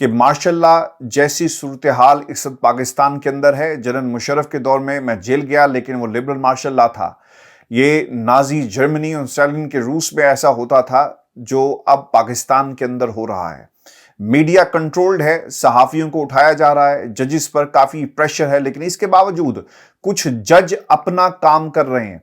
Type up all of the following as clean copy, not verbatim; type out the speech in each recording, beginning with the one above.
کہ ماشاء اللہ جیسی صورتحال اس وقت پاکستان کے اندر ہے، جنرل مشرف کے دور میں جیل گیا لیکن وہ لبرل مارشل لا تھا، یہ نازی جرمنی اور اسٹالن کے روس میں ایسا ہوتا تھا جو اب پاکستان کے اندر ہو رہا ہے۔ میڈیا کنٹرولڈ ہے، صحافیوں کو اٹھایا جا رہا ہے، ججز پر کافی پریشر ہے، لیکن اس کے باوجود کچھ جج اپنا کام کر رہے ہیں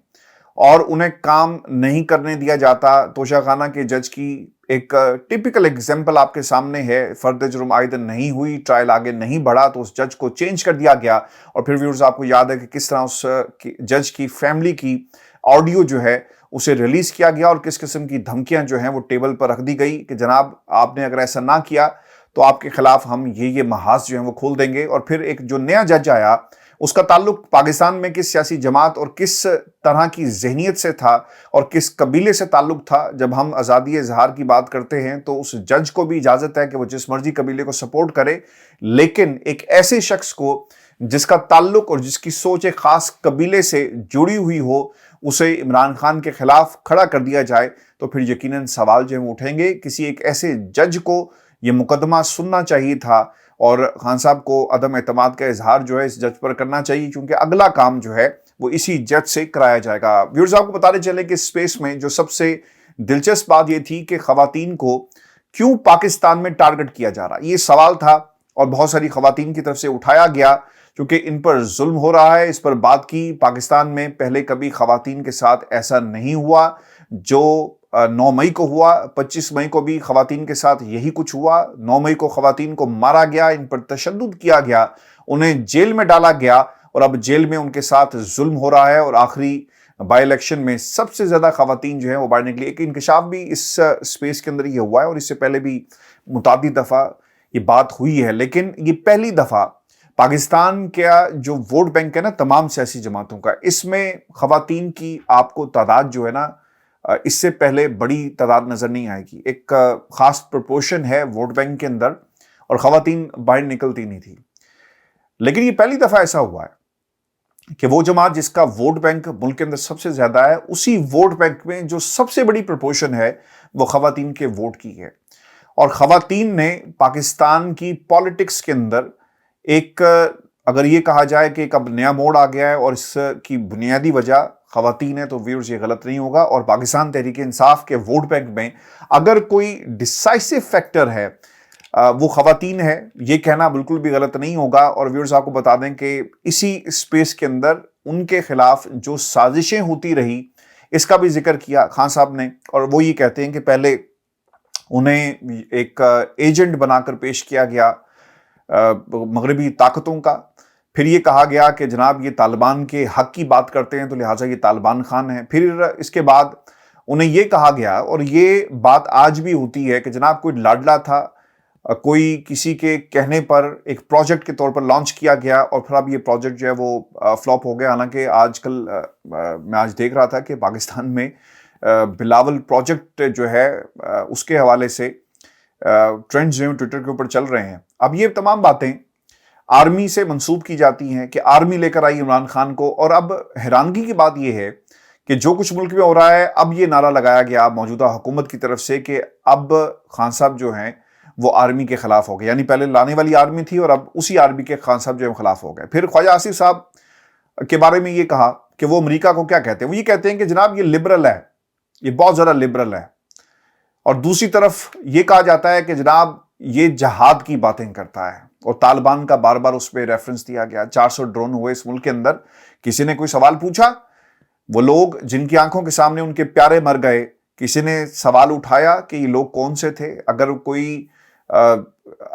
اور انہیں کام نہیں کرنے دیا جاتا۔ توشہ خانہ کے جج کی ایک ٹیپیکل ایگزامپل آپ کے سامنے ہے، فرد جرم عائد نہیں ہوئی، ٹرائل آگے نہیں بڑھا تو اس جج کو چینج کر دیا گیا، اور پھر ویورز آپ کو یاد ہے کہ کس طرح اس جج کی فیملی کی آڈیو جو ہے اسے ریلیز کیا گیا اور کس قسم کی دھمکیاں جو ہیں وہ ٹیبل پر رکھ دی گئی کہ جناب آپ نے اگر ایسا نہ کیا تو آپ کے خلاف ہم یہ محاذ جو ہیں وہ کھول دیں گے۔ اور پھر ایک جو نیا جج آیا اس کا تعلق پاکستان میں کس سیاسی جماعت اور کس طرح کی ذہنیت سے تھا اور کس قبیلے سے تعلق تھا۔ جب ہم آزادی اظہار کی بات کرتے ہیں تو اس جج کو بھی اجازت ہے کہ وہ جس مرضی قبیلے کو سپورٹ کرے، لیکن ایک ایسے شخص کو جس کا تعلق اور جس کی سوچ ایک خاص قبیلے سے جڑی ہوئی ہو اسے عمران خان کے خلاف کھڑا کر دیا جائے تو پھر یقیناً سوال جو ہیں اٹھیں گے۔ کسی ایک ایسے جج کو یہ مقدمہ سننا چاہیے تھا اور خان صاحب کو عدم اعتماد کا اظہار جو ہے اس جج پر کرنا چاہیے، کیونکہ اگلا کام جو ہے وہ اسی جج سے کرایا جائے گا۔ ویورز آپ کو بتاتے چلیں کہ اسپیس میں جو سب سے دلچسپ بات یہ تھی کہ خواتین کو کیوں پاکستان میں ٹارگٹ کیا جا رہا، یہ سوال تھا اور بہت ساری خواتین کی طرف سے اٹھایا گیا کیونکہ ان پر ظلم ہو رہا ہے۔ اس پر بات کی، پاکستان میں پہلے کبھی خواتین کے ساتھ ایسا نہیں ہوا جو 9 مئی کو ہوا، 25 مئی کو بھی خواتین کے ساتھ یہی کچھ ہوا۔ 9 مئی کو خواتین کو مارا گیا، ان پر تشدد کیا گیا، انہیں جیل میں ڈالا گیا اور اب جیل میں ان کے ساتھ ظلم ہو رہا ہے، اور آخری بائی الیکشن میں سب سے زیادہ خواتین جو ہیں وہ باہر نکلی۔ ایک انکشاف بھی اس اسپیس کے اندر یہ ہوا ہے اور اس سے پہلے بھی متعدد دفعہ یہ بات ہوئی ہے، لیکن یہ پہلی دفعہ پاکستان کا جو ووٹ بینک ہے نا تمام سیاسی جماعتوں کا، اس میں خواتین کی آپ کو تعداد جو ہے نا اس سے پہلے بڑی تعداد نظر نہیں آئے گی۔ ایک خاص پروپورشن ہے ووٹ بینک کے اندر اور خواتین باہر نکلتی نہیں تھی، لیکن یہ پہلی دفعہ ایسا ہوا ہے کہ وہ جماعت جس کا ووٹ بینک ملک کے اندر سب سے زیادہ ہے، اسی ووٹ بینک میں جو سب سے بڑی پروپورشن ہے وہ خواتین کے ووٹ کی ہے، اور خواتین نے پاکستان کی پالیٹکس کے اندر ایک اگر یہ کہا جائے کہ ایک اب نیا موڑ آ گیا ہے اور اس کی بنیادی وجہ خواتین ہے تو ویورز یہ غلط نہیں ہوگا، اور پاکستان تحریک انصاف کے ووٹ بینک میں اگر کوئی ڈیسائسو فیکٹر ہے وہ خواتین ہے، یہ کہنا بالکل بھی غلط نہیں ہوگا۔ اور ویورز آپ کو بتا دیں کہ اسی اسپیس کے اندر ان کے خلاف جو سازشیں ہوتی رہی اس کا بھی ذکر کیا خان صاحب نے، اور وہ یہ کہتے ہیں کہ پہلے انہیں ایک ایجنٹ بنا کر پیش کیا گیا مغربی طاقتوں کا، پھر یہ کہا گیا کہ جناب یہ طالبان کے حق کی بات کرتے ہیں تو لہٰذا یہ طالبان خان ہیں، پھر اس کے بعد انہیں یہ کہا گیا، اور یہ بات آج بھی ہوتی ہے کہ جناب کوئی لاڈلا تھا، کوئی کسی کے کہنے پر ایک پروجیکٹ کے طور پر لانچ کیا گیا اور پھر اب یہ پروجیکٹ جو ہے وہ فلاپ ہو گیا۔ حالانکہ آج کل میں آج دیکھ رہا تھا کہ پاکستان میں بلاول پروجیکٹ جو ہے اس کے حوالے سے ٹرینڈز جو ہیں ٹویٹر کے اوپر چل رہے ہیں۔ اب یہ تمام باتیں آرمی سے منسوب کی جاتی ہیں کہ آرمی لے کر آئی عمران خان کو، اور اب حیرانگی کی بات یہ ہے کہ جو کچھ ملک میں ہو رہا ہے اب یہ نعرہ لگایا گیا موجودہ حکومت کی طرف سے کہ اب خان صاحب جو ہیں وہ آرمی کے خلاف ہو گئے، یعنی پہلے لانے والی آرمی تھی اور اب اسی آرمی کے خان صاحب جو ہے خلاف ہو گئے۔ پھر خواجہ آصف صاحب کے بارے میں یہ کہا کہ وہ امریکہ کو کیا کہتے ہیں، وہ یہ کہتے ہیں کہ جناب یہ لبرل ہے، یہ بہت زیادہ لبرل ہے، اور دوسری طرف یہ کہا جاتا ہے کہ جناب یہ جہاد کی باتیں کرتا ہے، اور طالبان کا بار بار اس پہ ریفرنس دیا گیا۔ 400 ڈرون ہوئے اس ملک کے اندر، کسی نے کوئی سوال پوچھا؟ وہ لوگ جن کی آنکھوں کے سامنے ان کے پیارے مر گئے، کسی نے سوال اٹھایا کہ یہ لوگ کون سے تھے؟ اگر کوئی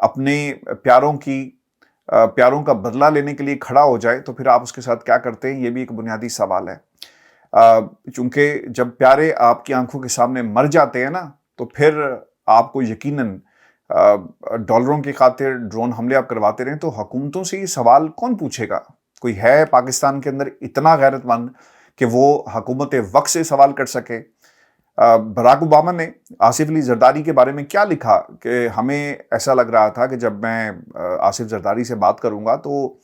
اپنے پیاروں کا بدلہ لینے کے لیے کھڑا ہو جائے تو پھر آپ اس کے ساتھ کیا کرتے ہیں؟ یہ بھی ایک بنیادی سوال ہے، چونکہ جب پیارے آپ کی آنکھوں کے سامنے مر جاتے ہیں نا تو پھر آپ کو یقیناً ڈالروں کی خاطر ڈرون حملے آپ کرواتے رہیں تو حکومتوں سے یہ سوال کون پوچھے گا؟ کوئی ہے پاکستان کے اندر اتنا غیرت مند کہ وہ حکومت وقت سے سوال کر سکے؟ براک اوباما نے آصف علی زرداری کے بارے میں کیا لکھا کہ ہمیں ایسا لگ رہا تھا کہ جب میں آصف زرداری سے بات کروں گا تو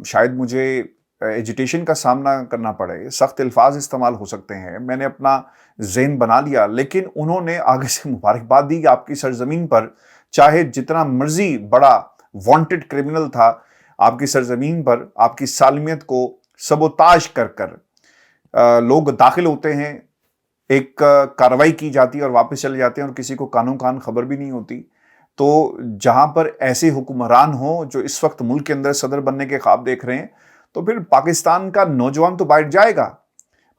شاید مجھے ایجیٹیشن کا سامنا کرنا پڑے، سخت الفاظ استعمال ہو سکتے ہیں، میں نے اپنا ذہن بنا لیا، لیکن انہوں نے آگے سے مبارکباد دی کہ آپ کی سرزمین پر چاہے جتنا مرضی بڑا وانٹڈ کرمنل تھا، آپ کی سرزمین پر آپ کی سالمیت کو سبوتاژ کر کر لوگ داخل ہوتے ہیں، ایک کارروائی کی جاتی ہے اور واپس چلے جاتے ہیں اور کسی کو کانوں کان خبر بھی نہیں ہوتی۔ تو جہاں پر ایسے حکمران ہوں جو اس وقت ملک کے اندر صدر بننے کے خواب دیکھ رہے ہیں، تو پھر پاکستان کا نوجوان تو بیٹھ جائے گا۔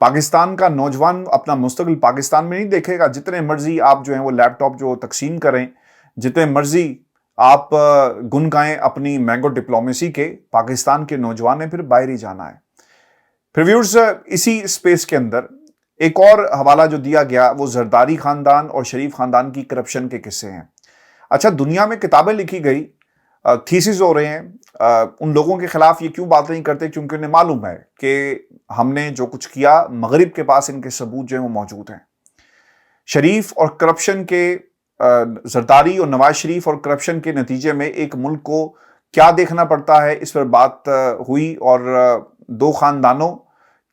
پاکستان کا نوجوان اپنا مستقبل پاکستان میں نہیں دیکھے گا۔ جتنے مرضی آپ جو ہیں وہ لیپ ٹاپ جو تقسیم کریں، جتنے مرضی آپ گن گائیں اپنی مینگو ڈپلومیسی کے، پاکستان کے نوجوان نے پھر باہر ہی جانا ہے۔ پھر ویورز، اسی اسپیس کے اندر ایک اور حوالہ جو دیا گیا وہ زرداری خاندان اور شریف خاندان کی کرپشن کے قصے ہیں۔ اچھا، دنیا میں کتابیں لکھی گئی، تھیسز ہو رہے ہیں، ان لوگوں کے خلاف یہ کیوں بات نہیں کرتے؟ کیونکہ انہیں معلوم ہے کہ ہم نے جو کچھ کیا، مغرب کے پاس ان کے ثبوت جو ہیں وہ موجود ہیں۔ شریف اور کرپشن کے زرداری اور نواز شریف اور کرپشن کے نتیجے میں ایک ملک کو کیا دیکھنا پڑتا ہے، اس پر بات ہوئی، اور دو خاندانوں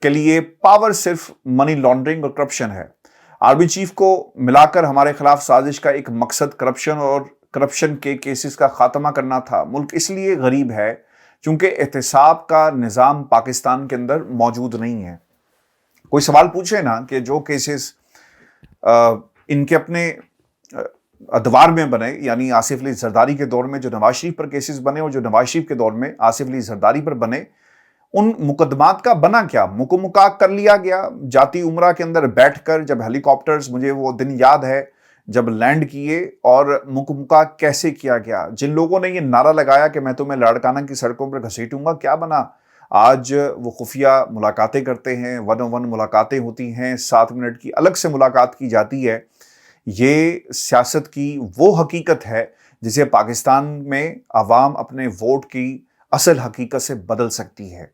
کے لیے پاور صرف منی لانڈرنگ اور کرپشن ہے۔ آرمی چیف کو ملا کر ہمارے خلاف سازش کا ایک مقصد کرپشن اور کرپشن کے کیسز کا خاتمہ کرنا تھا۔ ملک اس لیے غریب ہے چونکہ احتساب کا نظام پاکستان کے اندر موجود نہیں ہے۔ کوئی سوال پوچھے نا کہ جو کیسز ان کے اپنے ادوار میں بنے، یعنی آصف علی زرداری کے دور میں جو نواز شریف پر کیسز بنے اور جو نواز شریف کے دور میں آصف علی زرداری پر بنے، ان مقدمات کا بنا کیا؟ مکاک کر لیا گیا جاتی عمرہ کے اندر بیٹھ کر، جب ہیلی کاپٹرز، مجھے وہ دن یاد ہے جب لینڈ کیے، اور مکاک کیسے کیا گیا۔ جن لوگوں نے یہ نعرہ لگایا کہ میں تمہیں لاڑکانہ کی سڑکوں پر گھسیٹوں گا، کیا بنا؟ آج وہ خفیہ ملاقاتیں کرتے ہیں، 1-on-1 ملاقاتیں ہوتی ہیں، 7 منٹ کی الگ سے ملاقات کی جاتی ہے۔ یہ سیاست کی وہ حقیقت ہے جسے پاکستان میں عوام اپنے ووٹ کی اصل حقیقت سے بدل سکتی ہے۔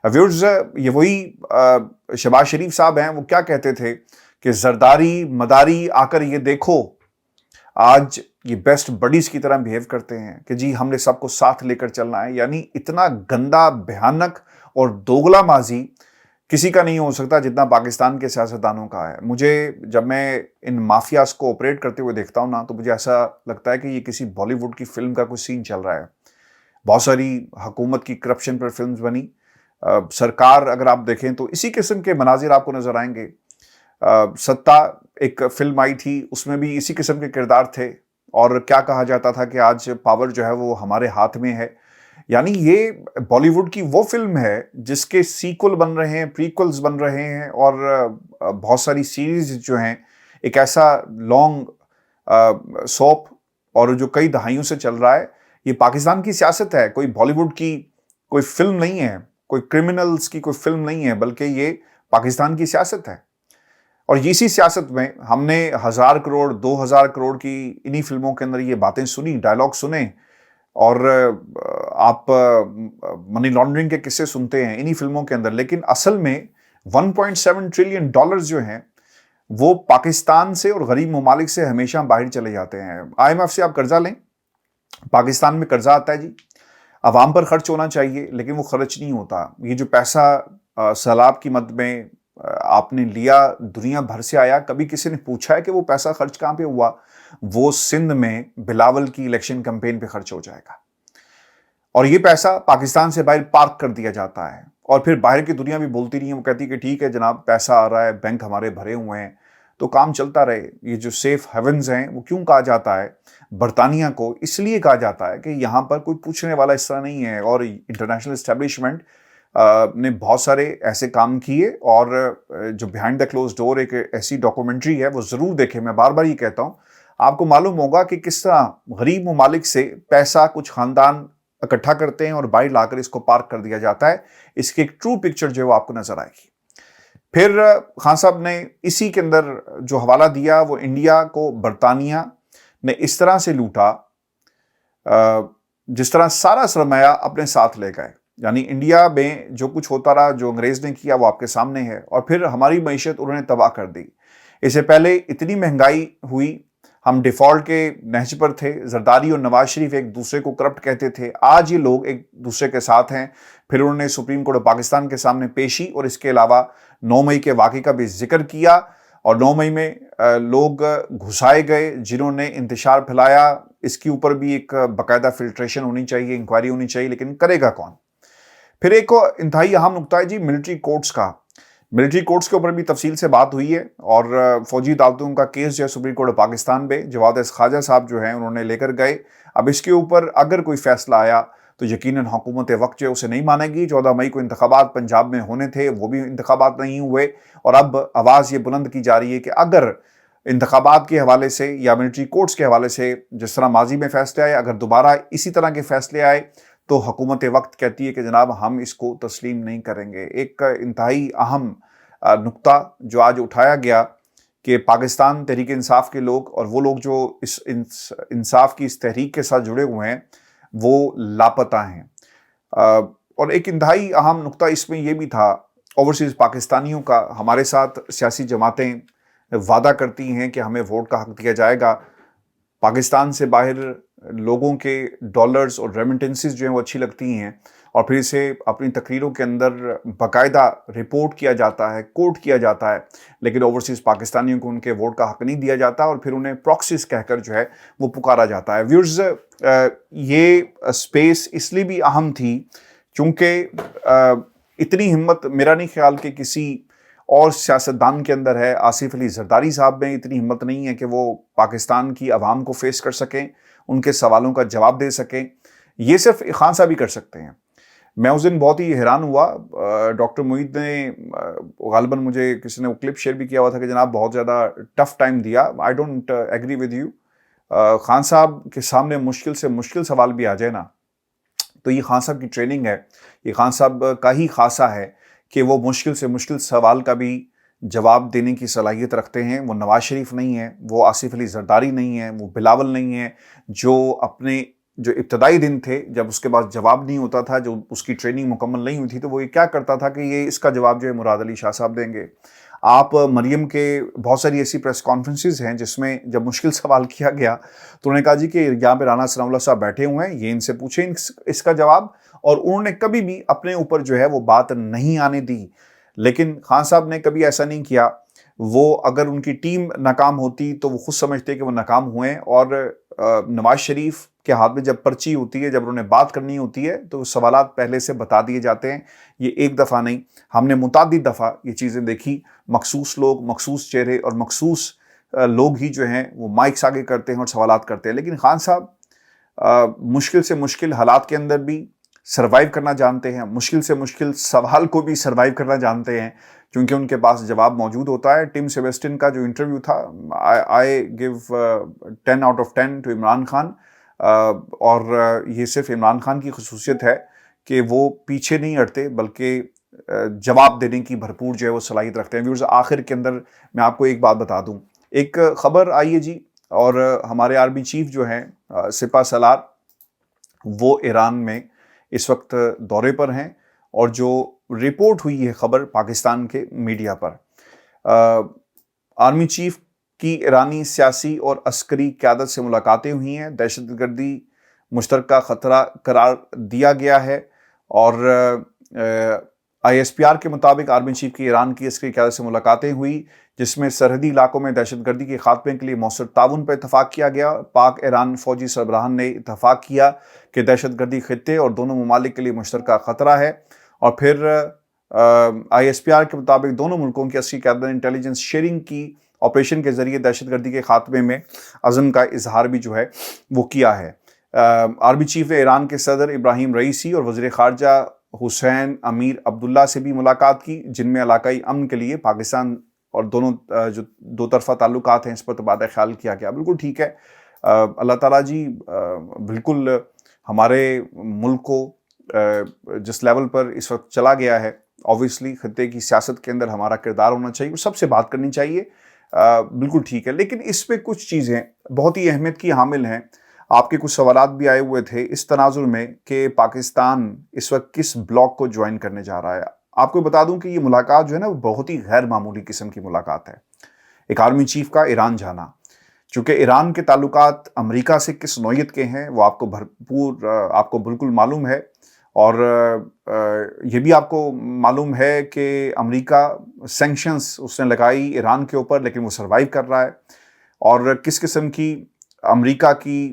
ویورز، یہ وہی شہباز شریف صاحب ہیں، وہ کیا کہتے تھے کہ زرداری مداری آ کر یہ دیکھو، آج یہ بیسٹ بڈیز کی طرح بیہیو کرتے ہیں کہ جی ہم نے سب کو ساتھ لے کر چلنا ہے۔ یعنی اتنا گندا، بھیانک اور دوگلا ماضی کسی کا نہیں ہو سکتا جتنا پاکستان کے سیاستدانوں کا ہے۔ مجھے جب میں ان مافیاز کو آپریٹ کرتے ہوئے دیکھتا ہوں نا، تو مجھے ایسا لگتا ہے کہ یہ کسی بالی ووڈ کی فلم کا کوئی سین چل رہا ہے۔ بہت ساری حکومت کی کرپشن پر فلمز بنی، سرکار اگر آپ دیکھیں تو اسی قسم کے مناظر آپ کو نظر آئیں گے۔ ستہ ایک فلم آئی تھی، اس میں بھی اسی قسم کے کردار تھے، اور کیا کہا جاتا تھا کہ آج پاور جو ہے وہ ہمارے ہاتھ میں ہے۔ یعنی یہ بالی ووڈ کی وہ فلم ہے جس کے سیکول بن رہے ہیں، پریکولز بن رہے ہیں، اور بہت ساری سیریز جو ہیں، ایک ایسا لانگ سوپ اور جو کئی دہائیوں سے چل رہا ہے۔ یہ پاکستان کی سیاست ہے، کوئی بالی ووڈ کی کوئی فلم نہیں ہے، کوئی کرمنلز کی کوئی فلم نہیں ہے، بلکہ یہ پاکستان کی سیاست ہے۔ اور اسی سیاست میں ہم نے 1000 کروڑ 2000 کروڑ کی انہی فلموں کے اندر یہ باتیں سنی، ڈائلاگ سنے، اور آپ منی لانڈرنگ کے قصے سنتے ہیں انہی فلموں کے اندر۔ لیکن اصل میں 1.7 ٹریلین ڈالرز جو ہیں وہ پاکستان سے اور غریب ممالک سے ہمیشہ باہر چلے جاتے ہیں۔ IMF سے آپ قرضہ لیں، پاکستان میں قرضہ آتا ہے جی، عوام پر خرچ ہونا چاہیے لیکن وہ خرچ نہیں ہوتا۔ یہ جو پیسہ سیلاب کی مد میں آپ نے لیا، دنیا بھر سے آیا، کبھی کسی نے پوچھا ہے کہ وہ پیسہ خرچ کہاں پہ ہوا؟ وہ سندھ میں بلاول کی الیکشن کمپین پہ خرچ ہو جائے گا، اور یہ پیسہ پاکستان سے باہر پارک کر دیا جاتا ہے، اور پھر باہر کی دنیا بھی بولتی نہیں ہے، وہ کہتی ہے کہ ٹھیک ہے جناب، پیسہ آ رہا ہے، بینک ہمارے بھرے ہوئے ہیں، تو کام چلتا رہے۔ یہ جو سیف ہیونز ہیں، وہ کیوں کہا جاتا ہے برطانیہ کو؟ اس لیے کہا جاتا ہے کہ یہاں پر کوئی پوچھنے والا اس طرح نہیں ہے، اور انٹرنیشنل اسٹیبلشمنٹ نے بہت سارے ایسے کام کیے، اور جو بیہائنڈ دا کلوز ڈور ایک ایسی ڈاکومنٹری ہے وہ ضرور دیکھیں۔ میں بار بار یہ کہتا ہوں، آپ کو معلوم ہوگا کہ کس طرح غریب ممالک سے پیسہ کچھ خاندان اکٹھا کرتے ہیں اور باہر لا کر اس کو پارک کر دیا جاتا ہے۔ اس کی ایک ٹرو پکچر جو ہے وہ آپ کو نظر آئے گی۔ پھر خان صاحب نے اسی کے اندر جو حوالہ دیا، وہ انڈیا کو برطانیہ نے اس طرح سے لوٹا جس طرح سارا سرمایہ اپنے ساتھ لے گئے۔ یعنی انڈیا میں جو کچھ ہوتا رہا، جو انگریز نے کیا، وہ آپ کے سامنے ہے، اور پھر ہماری معیشت انہوں نے تباہ کر دی۔ اس سے پہلے اتنی مہنگائی ہوئی، ہم ڈیفالٹ کے نہج پر تھے، زرداری اور نواز شریف ایک دوسرے کو کرپٹ کہتے تھے، آج یہ لوگ ایک دوسرے کے ساتھ ہیں۔ پھر انہوں نے سپریم کورٹ آف پاکستان کے سامنے پیشی، اور اس کے علاوہ 9 مئی کے واقعے کا بھی ذکر کیا، اور 9 مئی میں لوگ گھسائے گئے جنہوں نے انتشار پھیلایا اس کے اوپر بھی ایک باقاعدہ فلٹریشن ہونی چاہیے, انکوائری ہونی چاہیے, لیکن کرے گا کون؟ پھر ایک انتہائی اہم نقطہ ہے جی ملٹری کورٹس کا. ملٹری کورٹس کے اوپر بھی تفصیل سے بات ہوئی ہے, اور فوجی عدالتوں کا کیس جو ہے سپریم کورٹ پاکستان پہ جواد خواجہ صاحب جو ہیں انہوں نے لے کر گئے. اب اس کے اوپر اگر کوئی فیصلہ آیا تو یقیناً حکومت وقت جو ہے اسے نہیں مانے گی. 14 مئی کو انتخابات پنجاب میں ہونے تھے, وہ بھی انتخابات نہیں ہوئے, اور اب آواز یہ بلند کی جا رہی ہے کہ اگر انتخابات کے حوالے سے یا ملٹری کورٹس کے حوالے سے جس طرح ماضی میں فیصلے آئے, اگر دوبارہ اسی طرح کے فیصلے آئے تو حکومت وقت کہتی ہے کہ جناب ہم اس کو تسلیم نہیں کریں گے. ایک انتہائی اہم نقطہ جو آج اٹھایا گیا کہ پاکستان تحریک انصاف کے لوگ اور وہ لوگ جو اس انصاف کی اس تحریک کے ساتھ جڑے ہوئے ہیں وہ لاپتہ ہیں. اور ایک انتہائی اہم نقطہ اس میں یہ بھی تھا اوورسیز پاکستانیوں کا. ہمارے ساتھ سیاسی جماعتیں وعدہ کرتی ہیں کہ ہمیں ووٹ کا حق دیا جائے گا, پاکستان سے باہر لوگوں کے ڈالرز اور ریمیٹنسز جو ہیں وہ اچھی لگتی ہیں, اور پھر اسے اپنی تقریروں کے اندر باقاعدہ رپورٹ کیا جاتا ہے, کوٹ کیا جاتا ہے, لیکن اوورسیز پاکستانیوں کو ان کے ووٹ کا حق نہیں دیا جاتا, اور پھر انہیں پراکسیز کہہ کر جو ہے وہ پکارا جاتا ہے. ویورز, یہ اسپیس اس لیے بھی اہم تھی چونکہ اتنی ہمت میرا نہیں خیال کہ کسی اور سیاستدان کے اندر ہے. آصف علی زرداری صاحب میں اتنی ہمت نہیں ہے کہ وہ پاکستان کی عوام کو فیس کر سکیں, ان کے سوالوں کا جواب دے سکیں. یہ صرف خان صاحب ہی کر سکتے ہیں. میں اس دن بہت ہی حیران ہوا, ڈاکٹر معید نے غالباً مجھے کسی نے وہ کلپ شیئر بھی کیا ہوا تھا کہ جناب بہت زیادہ ٹف ٹائم دیا. I don't agree with you. Khan صاحب کے سامنے مشکل سے مشکل سوال بھی آ جائے نا تو یہ خان صاحب کی ٹریننگ ہے, یہ خان صاحب کا ہی خاصہ ہے کہ وہ مشکل سے مشکل سوال کا بھی جواب دینے کی صلاحیت رکھتے ہیں. وہ نواز شریف نہیں ہے, وہ آصف علی زرداری نہیں ہے, وہ بلاول نہیں ہے, جو اپنے جو ابتدائی دن تھے جب اس کے پاس جواب نہیں ہوتا تھا, جو اس کی ٹریننگ مکمل نہیں ہوئی تھی, تو وہ یہ کیا کرتا تھا کہ یہ اس کا جواب جو ہے مراد علی شاہ صاحب دیں گے. آپ مریم کے بہت ساری ایسی پریس کانفرنسز ہیں جس میں جب مشکل سوال کیا گیا تو انہوں نے کہا جی کہ یہاں پہ رانا ثناء اللہ صاحب بیٹھے ہوئے ہیں, یہ ان سے پوچھیں اس کا جواب, اور انہوں نے کبھی بھی اپنے اوپر جو ہے وہ بات نہیں آنے دی. لیکن خان صاحب نے کبھی ایسا نہیں کیا. وہ اگر ان کی ٹیم ناکام ہوتی تو وہ خود سمجھتے کہ وہ ناکام ہوئے, اور نواز شریف کے ہاتھ میں جب پرچی ہوتی ہے, جب انہوں نے بات کرنی ہوتی ہے تو سوالات پہلے سے بتا دیے جاتے ہیں. یہ ایک دفعہ نہیں, ہم نے متعدد دفعہ یہ چیزیں دیکھی. مخصوص لوگ, مخصوص چہرے اور مخصوص لوگ ہی جو ہیں وہ مائکس آگے کرتے ہیں اور سوالات کرتے ہیں. لیکن خان صاحب مشکل سے مشکل حالات کے اندر بھی سروائیو کرنا جانتے ہیں, مشکل سے مشکل سوال کو بھی سروائیو کرنا جانتے ہیں, کیونکہ ان کے پاس جواب موجود ہوتا ہے. ٹم سیبیسٹن کا جو انٹرویو تھا, I gave 10 out of 10 to Imran Khan, اور یہ صرف عمران خان کی خصوصیت ہے کہ وہ پیچھے نہیں ہٹتے بلکہ جواب دینے کی بھرپور جو ہے وہ صلاحیت رکھتے ہیں. ویورز, آخر کے اندر میں آپ کو ایک بات بتا دوں. ایک خبر آئی ہے جی, اور ہمارے آرمی چیف جو ہیں سپہ سالار, وہ ایران میں اس وقت دورے پر ہیں, اور جو رپورٹ ہوئی ہے خبر پاکستان کے میڈیا پر, آرمی چیف کی ایرانی سیاسی اور عسکری قیادت سے ملاقاتیں ہوئی ہیں, دہشت گردی مشترکہ خطرہ قرار دیا گیا ہے, اور ISPR کے مطابق آرمی چیف کی ایران کی عسکری قیادت سے ملاقاتیں ہوئی جس میں سرحدی علاقوں میں دہشت گردی کے خاتمے کے لیے مؤثر تعاون پر اتفاق کیا گیا. پاک ایران فوجی سربراہان نے اتفاق کیا کہ دہشت گردی خطے اور دونوں ممالک کے لیے مشترکہ خطرہ ہے, اور پھر ISPR کے مطابق دونوں ملکوں کی عسکری قیادت نے انٹیلیجنس شیئرنگ کی آپریشن کے ذریعے دہشت گردی کے خاتمے میں عزم کا اظہار بھی جو ہے وہ کیا ہے. آرمی چیف نے ایران کے صدر ابراہیم رئیسی اور وزیر خارجہ حسین امیر عبداللہ سے بھی ملاقات کی, جن میں علاقائی امن کے لیے پاکستان اور دونوں جو دو طرفہ تعلقات ہیں اس پر تبادلہ خیال کیا گیا. بالکل ٹھیک ہے, اللہ تعالیٰ جی بالکل ہمارے ملک کو جس لیول پر اس وقت چلا گیا ہے, اوبویسلی خطے کی سیاست کے اندر ہمارا کردار ہونا چاہیے, سب سے بات کرنی چاہیے, بالکل ٹھیک ہے. لیکن اس پہ کچھ چیزیں بہت ہی اہمیت کی حامل ہیں. آپ کے کچھ سوالات بھی آئے ہوئے تھے اس تناظر میں کہ پاکستان اس وقت کس بلاک کو جوائن کرنے جا رہا ہے. آپ کو بتا دوں کہ یہ ملاقات جو ہے نا وہ بہت ہی غیر معمولی قسم کی ملاقات ہے. ایک آرمی چیف کا ایران جانا, چونکہ ایران کے تعلقات امریکہ سے کس نوعیت کے ہیں وہ آپ کو بالکل معلوم ہے, اور یہ بھی آپ کو معلوم ہے کہ امریکہ سینکشنز اس نے لگائی ایران کے اوپر, لیکن وہ سروائیو کر رہا ہے, اور کس قسم کی امریکہ کی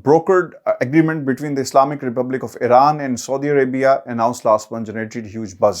brokered agreement between the Islamic Republic of Iran and Saudi Arabia announced last month generated huge buzz।